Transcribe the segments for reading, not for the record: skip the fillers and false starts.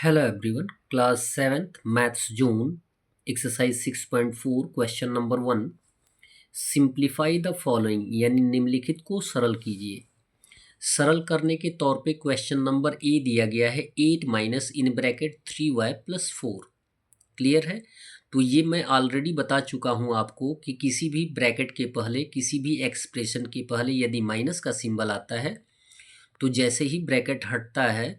Hello everyone, class 7th maths June exercise 6.4 question number 1 simplify the following यानी निम्नलिखित को सरल कीजिए। सरल करने के तौर पे क्वेश्चन नंबर ए दिया गया है 8 minus in bracket 3y plus 4। Clear है? तो ये मैं ऑलरेडी बता चुका हूँ आपको कि किसी भी ब्रैकेट के पहले किसी भी एक्सप्रेशन के पहले यदि माइनस का सिंबल आता है तो जैसे ही ब्रैकेट हटता है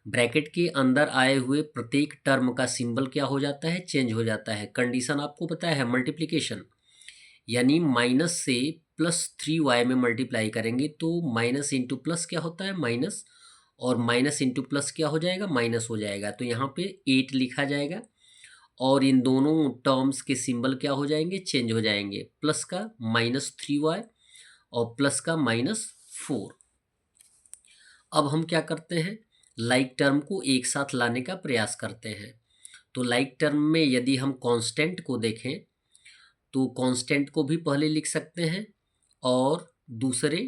ब्रैकेट के अंदर आए हुए प्रत्येक टर्म का सिंबल क्या हो जाता है, चेंज हो जाता है। कंडीशन आपको पता है मल्टीप्लिकेशन, यानी माइनस से +3y में मल्टीप्लाई करेंगे तो माइनस इंटू प्लस क्या होता है, माइनस, और माइनस इंटू प्लस क्या हो जाएगा, माइनस हो जाएगा। तो यहाँ पे 8 लिखा जाएगा और इन दोनों टर्म्स के सिंबल क्या हो जाएंगे, चेंज हो जाएंगे। प्लस का -3y और प्लस का -4। अब हम क्या करते हैं, लाइक टर्म को एक साथ लाने का प्रयास करते हैं। तो लाइक टर्म में यदि हम कांस्टेंट को देखें तो कांस्टेंट को भी पहले लिख सकते हैं और दूसरे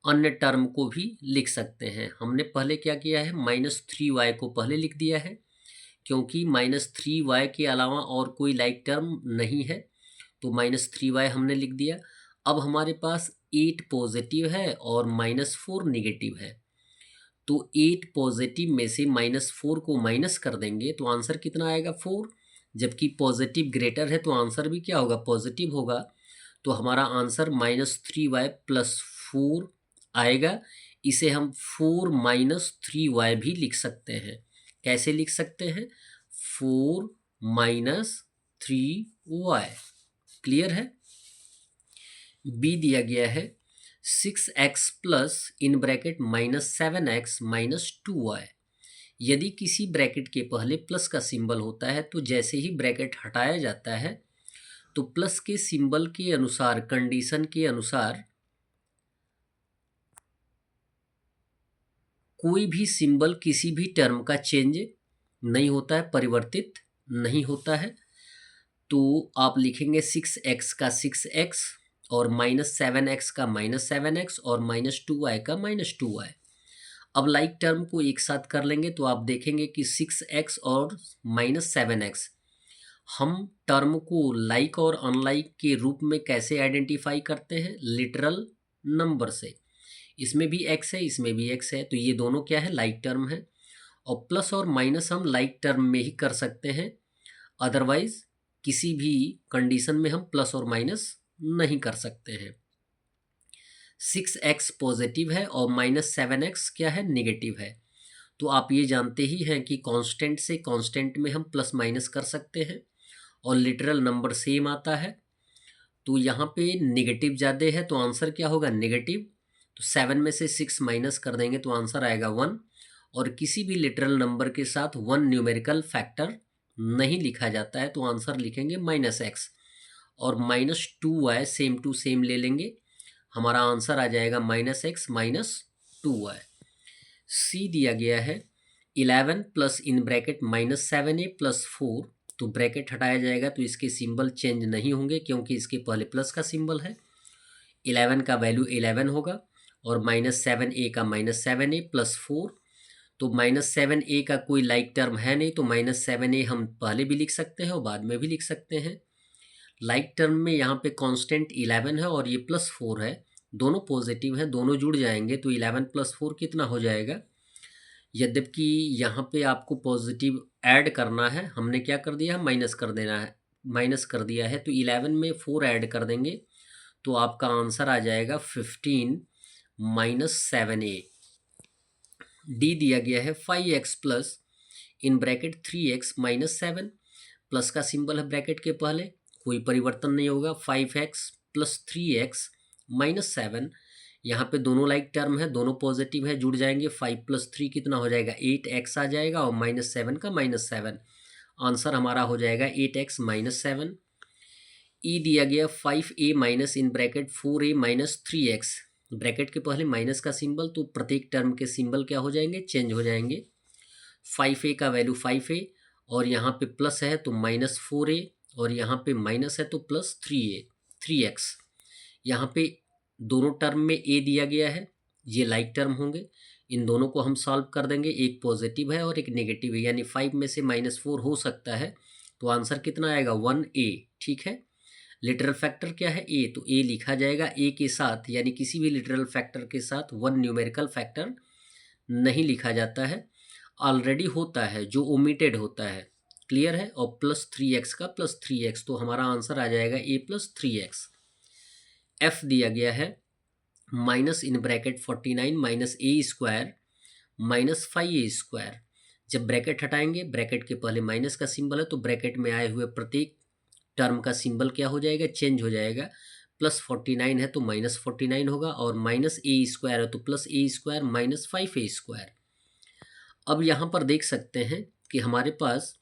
अन्य टर्म को भी लिख सकते हैं। हमने पहले क्या किया है, -3y को पहले लिख दिया है क्योंकि -3y के अलावा और कोई लाइक टर्म नहीं है, तो -3y हमने लिख दिया। अब हमारे पास 8 पॉजिटिव है और -4 निगेटिव है, तो 8 पॉजिटिव में से -4 को माइनस कर देंगे तो आंसर कितना आएगा, 4। जबकि पॉजिटिव ग्रेटर है तो आंसर भी क्या होगा, पॉजिटिव होगा। तो हमारा आंसर -3y + 4 आएगा। इसे हम 4 - 3y भी लिख सकते हैं। कैसे लिख सकते हैं, 4 - 3y। क्लियर है? बी दिया गया है 6x plus in bracket -7x -2y। यदि किसी ब्रैकेट के पहले प्लस का सिंबल होता है तो जैसे ही ब्रैकेट हटाया जाता है तो प्लस के सिंबल के अनुसार, कंडीशन के अनुसार, कोई भी सिंबल किसी भी टर्म का चेंज नहीं होता है, परिवर्तित नहीं होता है। तो आप लिखेंगे 6x का 6x और -7x का -7x और -2y का -2y। अब लाइक टर्म को एक साथ कर लेंगे तो आप देखेंगे कि 6x और -7x, हम टर्म को लाइक और अनलाइक के रूप में कैसे आइडेंटिफाई करते हैं, लिटरल नंबर से। इसमें भी x है, इसमें भी x है, तो ये दोनों क्या है, लाइक टर्म है। और प्लस और माइनस हम लाइक टर्म में ही कर सकते हैं, अदरवाइज किसी भी कंडीशन में हम प्लस और माइनस नहीं कर सकते हैं। 6x पॉजिटिव है और -7x क्या है, नेगेटिव है। तो आप ये जानते ही हैं कि कांस्टेंट से कांस्टेंट में हम प्लस माइनस कर सकते हैं और लिटरल नंबर सेम आता है। तो यहाँ पे नेगेटिव ज़्यादा है तो आंसर क्या होगा, नेगेटिव। तो 7 में से 6 माइनस कर देंगे तो आंसर आएगा 1। और किसी भी लिटरल नंबर के साथ 1 न्यूमेरिकल फैक्टर नहीं लिखा जाता है, तो आंसर लिखेंगे -x और -2y सेम टू सेम ले लेंगे। हमारा आंसर आ जाएगा -x -2y। सी दिया गया है 11 प्लस इन ब्रैकेट -7a + 4। तो ब्रैकेट हटाया जाएगा तो इसके सिंबल चेंज नहीं होंगे क्योंकि इसके पहले प्लस का सिंबल है। 11 का वैल्यू 11 होगा और -7a का -7a + 4। तो -7a का कोई लाइक टर्म है नहीं, तो -7a हम पहले भी लिख सकते हैं और बाद में भी लिख सकते हैं। लाइक टर्म में यहाँ पे कांस्टेंट 11 है और ये +4 है, दोनों पॉजिटिव हैं, दोनों जुड़ जाएंगे तो 11 + 4 कितना हो जाएगा। यद्यपि यहाँ पे आपको पॉजिटिव ऐड करना है, हमने क्या कर दिया है, माइनस कर देना है, माइनस कर दिया है। तो 11 में 4 ऐड कर देंगे तो आपका आंसर आ जाएगा 15 - 7a। डी दिया गया है 5x plus in bracket 3x -7। Plus का सिंबल है ब्रैकेट के पहले, कोई परिवर्तन नहीं होगा। 5x + 3x -7, यहाँ पे दोनों लाइक टर्म है, दोनों पॉजिटिव है, जुड़ जाएंगे। 5 + 3 कितना हो जाएगा, 8x आ जाएगा और -7 का -7। आंसर हमारा हो जाएगा 8x -7। ई दिया गया 5a minus in bracket 4a -3x। Bracket के पहले माइनस का सिंबल, तो प्रत्येक टर्म के सिंबल क्या हो जाएंगे, चेंज हो जाएंगे। 5a का वैल्यू 5a और यहाँ पे प्लस है तो -4a और यहाँ पे माइनस है तो +3a 3x। यहाँ पे दोनों टर्म में a दिया गया है, ये लाइक टर्म होंगे। इन दोनों को हम सॉल्व कर देंगे, एक पॉजिटिव है और एक नेगेटिव है, यानी 5 में से -4 हो सकता है, तो आंसर कितना आएगा 1A। ठीक है, लिटरल फैक्टर क्या है ए, तो ए लिखा जाएगा ए के साथ, यानी किसी भी लिटरल फैक्टर के साथ 1 न्यूमेरिकल फैक्टर नहीं लिखा जाता है, ऑलरेडी होता है जो ओमिटेड होता है। क्लियर है, और +3x का +3x, तो हमारा आंसर आ जाएगा a+3x। f दिया गया है -49 माइनस ए स्क्वायर -5a²। जब ब्रैकेट हटाएंगे, ब्रैकेट के पहले माइनस का सिंबल है, तो ब्रैकेट में आए हुए प्रत्येक टर्म का सिंबल क्या हो जाएगा, चेंज हो जाएगा। +49 है तो -49 होगा, और -a² है तो +a² -5a²। अब यहाँ पर देख सकते हैं कि हमारे पास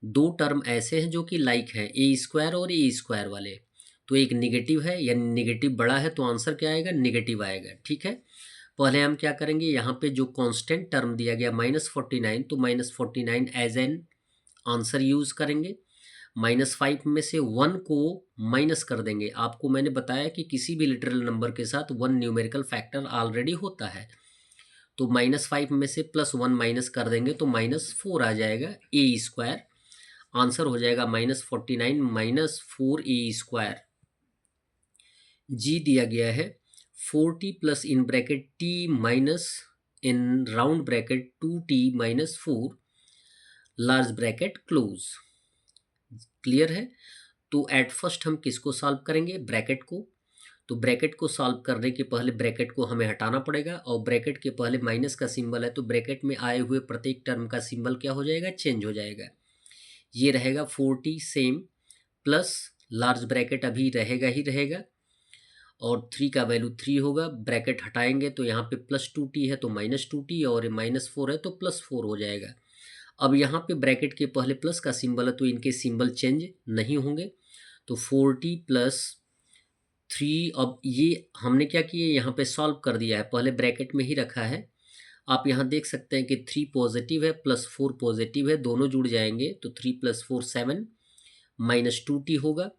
दो टर्म ऐसे हैं जो कि लाइक है, a² और a² वाले। तो एक निगेटिव है, यानी निगेटिव बड़ा है, तो आंसर क्या आएगा, निगेटिव आएगा। ठीक है, पहले हम क्या करेंगे, यहाँ पे जो कांस्टेंट टर्म दिया गया -49, तो -49 एज एन आंसर यूज करेंगे। -5 में से 1 को माइनस कर देंगे। आपको मैंने बताया कि किसी भी लिटरल नंबर के साथ 1 न्यूमेरिकल फैक्टर ऑलरेडी होता है, तो -5 में से +1 माइनस कर देंगे तो -4 आ जाएगा a²। आंसर हो जाएगा -49 -4a²। जी दिया गया है 40 plus in bracket t minus in round bracket 2t - 4 large bracket close. Clear है, तो एट फर्स्ट हम किसको सॉल्व करेंगे, ब्रैकेट को। तो ब्रैकेट को सॉल्व करने के पहले ब्रैकेट को हमें हटाना पड़ेगा, और ब्रैकेट के पहले माइनस का सिंबल है, तो ब्रैकेट में आए हुए प्रत्येक टर्म का सिंबल क्या हो जाएगा, चेंज हो जाएगा। ये रहेगा 40 सेम, प्लस लार्ज ब्रैकेट अभी रहेगा ही रहेगा, और 3 का वैल्यू 3 होगा। ब्रैकेट हटाएंगे तो यहाँ पे +2t है तो -2t, और -4 है तो +4 हो जाएगा। अब यहाँ पे ब्रैकेट के पहले प्लस का सिंबल है, तो इनके सिंबल चेंज नहीं होंगे। तो 40 + 3, अब ये हमने क्या किया, यहाँ पे सॉल्व कर दिया है, पहले ब्रैकेट में ही रखा है। आप यहाँ देख सकते हैं कि 3 पॉजिटिव है +4 पॉजिटिव है, दोनों जुड़ जाएंगे तो 3 + 4 7 -2t होगा।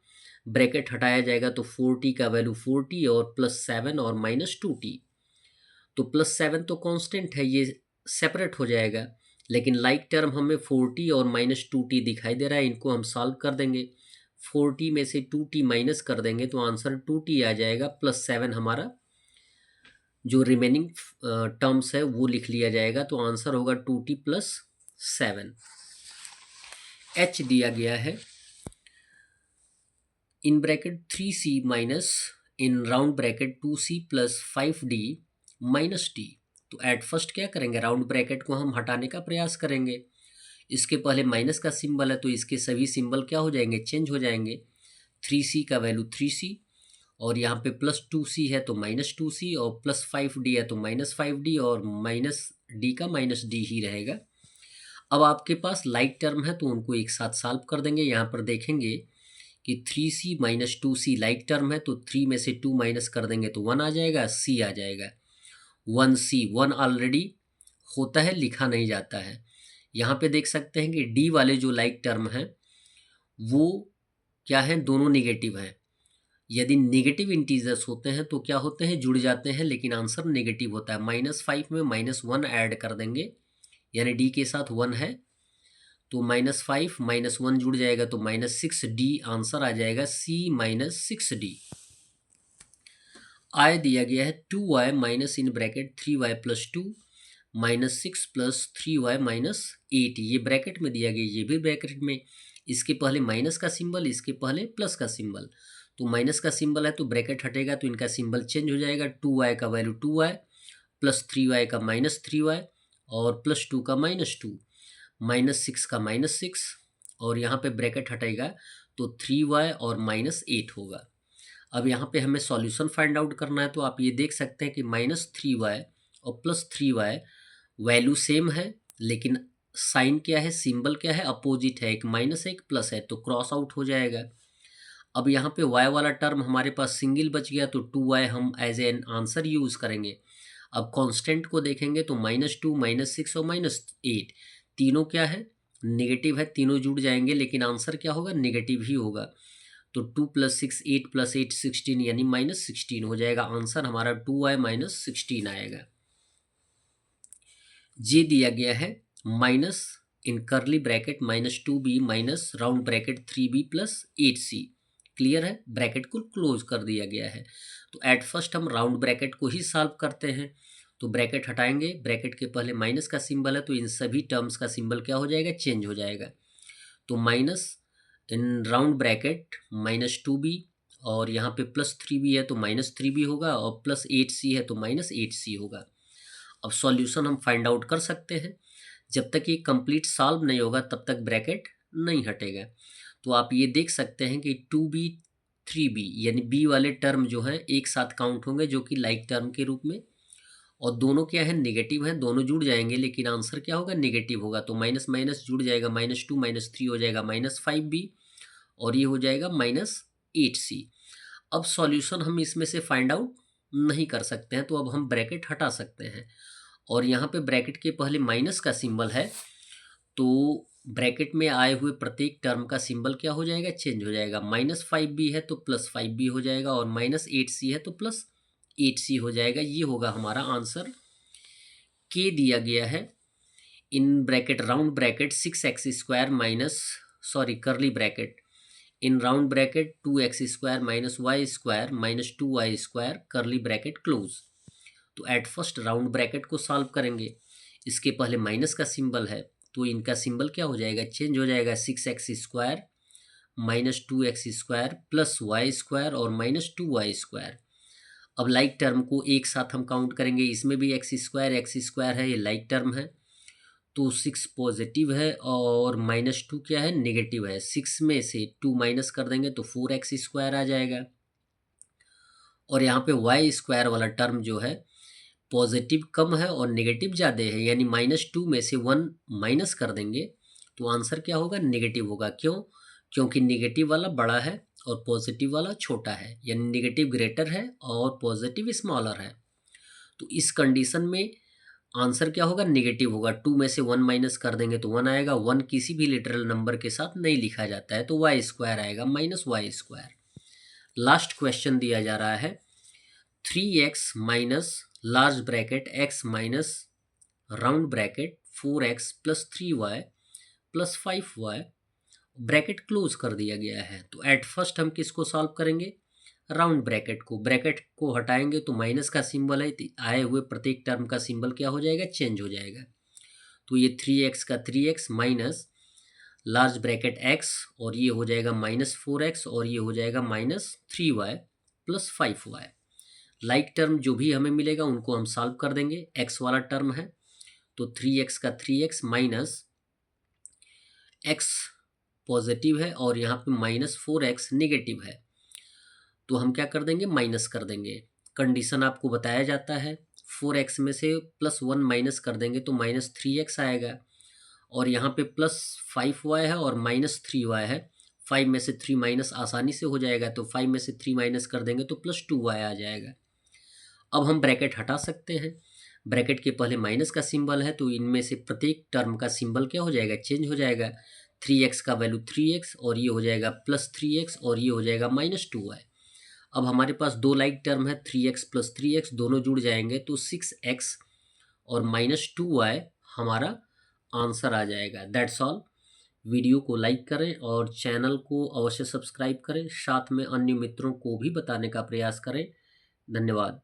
ब्रैकेट हटाया जाएगा तो 4t का वैल्यू 4t और +7 और -2t। तो +7 तो कांस्टेंट है, ये सेपरेट हो जाएगा, लेकिन लाइक टर्म हमें 4t और -2t दिखाई दे रहा है, इनको हम सॉल्व कर देंगे। 4t में से 2t माइनस कर देंगे तो आंसर 2t आ जाएगा, +7 हमारा जो रिमेनिंग टर्म्स है वो लिख लिया जाएगा, तो आंसर होगा 2t + 7। h दिया गया है in bracket 3c minus in round bracket 2c + 5d - t। तो एट फर्स्ट क्या करेंगे, राउंड ब्रैकेट को हम हटाने का प्रयास करेंगे। इसके पहले माइनस का सिंबल है, तो इसके सभी सिंबल क्या हो जाएंगे, चेंज हो जाएंगे। 3c का वैल्यू 3c, और यहाँ पे +2c है तो -2c, और +5d है तो -5d, और -d का -d ही रहेगा। अब आपके पास लाइक टर्म है तो उनको एक साथ सॉल्व कर देंगे। यहाँ पर देखेंगे कि 3c - 2c लाइक टर्म है, तो 3 में से 2 माइनस कर देंगे तो 1 आ जाएगा, c आ जाएगा। 1c 1 ऑलरेडी होता है, लिखा नहीं जाता है। यहाँ पे देख सकते हैं कि d वाले जो लाइक टर्म हैं वो क्या है, दोनों निगेटिव हैं। यदि नेगेटिव इंटीजर्स होते हैं तो क्या होते हैं, जुड़ जाते हैं, लेकिन आंसर नेगेटिव होता है। -5 में -1 ऐड कर देंगे, यानी d के साथ 1 है, तो -5 -1 जुड़ जाएगा तो -6d, आंसर आ जाएगा c -6d। i दिया गया है 2y minus in bracket 3y + 2 -6 + 3y - 8। ये ब्रैकेट में दिया गया, ये भी ब्रैकेट में, इसके पहले माइनस का सिंबल, इसके पहले प्लस का सिंबल। तो माइनस का सिंबल है तो ब्रैकेट हटेगा तो इनका सिंबल चेंज हो जाएगा। 2y का वैल्यू 2y, +3y का -3y, और +2 का -2, -6 का -6, और यहाँ पे ब्रैकेट हटेगा तो 3y और -8 होगा। अब यहाँ पे हमें सॉल्यूशन फाइंड आउट करना है, तो आप ये देख सकते हैं कि -3y और +3y वैल्यू सेम है, लेकिन साइन क्या है, सिंबल क्या है, अपोजिट है, एक माइनस है एक प्लस है, तो क्रॉस आउट हो जाएगा। अब यहाँ पे y वाला टर्म हमारे पास सिंगल बच गया, तो 2y हम एज एन आंसर यूज करेंगे। अब कांस्टेंट को देखेंगे तो -2 -6 और -8 तीनों क्या है, नेगेटिव है, तीनों जुड़ जाएंगे, लेकिन आंसर क्या होगा, नेगेटिव ही होगा। तो 2 + 6 8 + 8 16, यानी -16 हो जाएगा। आंसर हमारा 2y - 16 आएगा। जे दिया गया है minus in curly bracket -2b minus round bracket 3b plus 8c। Clear है, ब्रैकेट को क्लोज कर दिया गया है। तो एट फर्स्ट हम राउंड ब्रैकेट को ही सॉल्व करते हैं। तो ब्रैकेट हटाएंगे, ब्रैकेट के पहले माइनस का सिंबल है तो इन सभी टर्म्स का सिंबल क्या हो जाएगा, चेंज हो जाएगा। तो minus in round bracket -2b और यहाँ पे +3b है तो -3b होगा और +8c है तो -8c होगा। अब सॉल्यूशन हम फाइंड आउट कर सकते हैं। जब तक ये कंप्लीट सॉल्व नहीं होगा तब तक ब्रैकेट नहीं हटेगा। तो आप ये देख सकते हैं कि 2b 3b यानी b वाले टर्म जो हैं एक साथ काउंट होंगे जो कि लाइक टर्म के रूप में, और दोनों क्या है, नेगेटिव हैं, दोनों जुड़ जाएंगे लेकिन आंसर क्या होगा, नेगेटिव होगा। तो माइनस माइनस जुड़ जाएगा, -2 -3 हो जाएगा -5b और ये हो जाएगा -8c। अब सॉल्यूशन हम इसमें से फाइंड आउट नहीं कर सकते हैं तो अब हम ब्रैकेट हटा सकते हैं और यहाँ पे ब्रैकेट के पहले माइनस का सिंबल है तो ब्रैकेट में आए हुए प्रत्येक टर्म का सिंबल क्या हो जाएगा, चेंज हो जाएगा। -5b है तो +5b हो जाएगा और -8c है तो +8c हो जाएगा। ये होगा हमारा आंसर। के दिया गया है in bracket round bracket 6x² minus sorry करली bracket in round bracket 2x² -y² -2y² करली ब्रैकेट क्लोज। तो एट फर्स्ट राउंड ब्रैकेट को सॉल्व करेंगे, इसके पहले माइनस का सिंबल है तो इनका सिंबल क्या हो जाएगा, चेंज हो जाएगा। 6x² -2x² +y² और -2y²। अब लाइक टर्म को एक साथ हम काउंट करेंगे, इसमें भी x² है, ये लाइक टर्म है तो 6 पॉजिटिव है और -2 क्या है, नेगेटिव है। 6 में से 2 माइनस कर देंगे तो 4x² आ जाएगा और यहाँ पे y² वाला टर्म जो है पॉजिटिव कम है और नेगेटिव ज़्यादा है, यानी -2 में से 1 माइनस कर देंगे तो आंसर क्या होगा, नेगेटिव होगा। क्यों, क्योंकि नेगेटिव वाला बड़ा है और पॉजिटिव वाला छोटा है, यानी नेगेटिव ग्रेटर है और पॉजिटिव स्मॉलर है। तो इस कंडीशन में आंसर क्या होगा, नेगेटिव होगा। 2 में से 1 माइनस कर देंगे तो 1 आएगा। 1 किसी भी लिटरल नंबर के साथ नहीं लिखा जाता है तो y² आएगा -y²। लास्ट क्वेश्चन दिया जा रहा है 3x minus large bracket x minus round bracket 4x + 3y + 5y bracket close कर दिया गया है। तो एट फर्स्ट हम किसको सॉल्व करेंगे, राउंड ब्रैकेट को। ब्रैकेट को हटाएंगे तो माइनस का सिंबल है, आए हुए प्रत्येक टर्म का सिंबल क्या हो जाएगा, चेंज हो जाएगा। तो ये 3x का 3x minus large bracket x और ये हो जाएगा -4x और ये हो जाएगा -3y + 5y। लाइक टर्म जो भी हमें मिलेगा उनको हम सॉल्व कर देंगे। x वाला टर्म है तो 3x का 3x माइनस x पॉजिटिव है और यहाँ पे -4x नेगेटिव है तो हम क्या कर देंगे, माइनस कर देंगे। कंडीशन आपको बताया जाता है 4x में से +1 माइनस कर देंगे तो -3x आएगा और यहाँ पे +5y है और -3y है। 5 में से 3 माइनस आसानी से हो जाएगा तो 5 में से 3 माइनस कर देंगे तो +2y आ जाएगा। अब हम ब्रैकेट हटा सकते हैं। ब्रैकेट के पहले माइनस का सिंबल है तो इनमें से प्रत्येक टर्म का सिंबल क्या हो जाएगा, चेंज हो जाएगा। 3x का वैल्यू 3x और ये हो जाएगा +3x और ये हो जाएगा -2y। अब हमारे पास दो लाइक टर्म है 3x + 3x दोनों जुड़ जाएंगे तो 6x और -2y हमारा आंसर आ जाएगा। That's all. वीडियो को लाइक करें और चैनल को अवश्य सब्सक्राइब करें, साथ में अन्य मित्रों को भी बताने का प्रयास करें। धन्यवाद।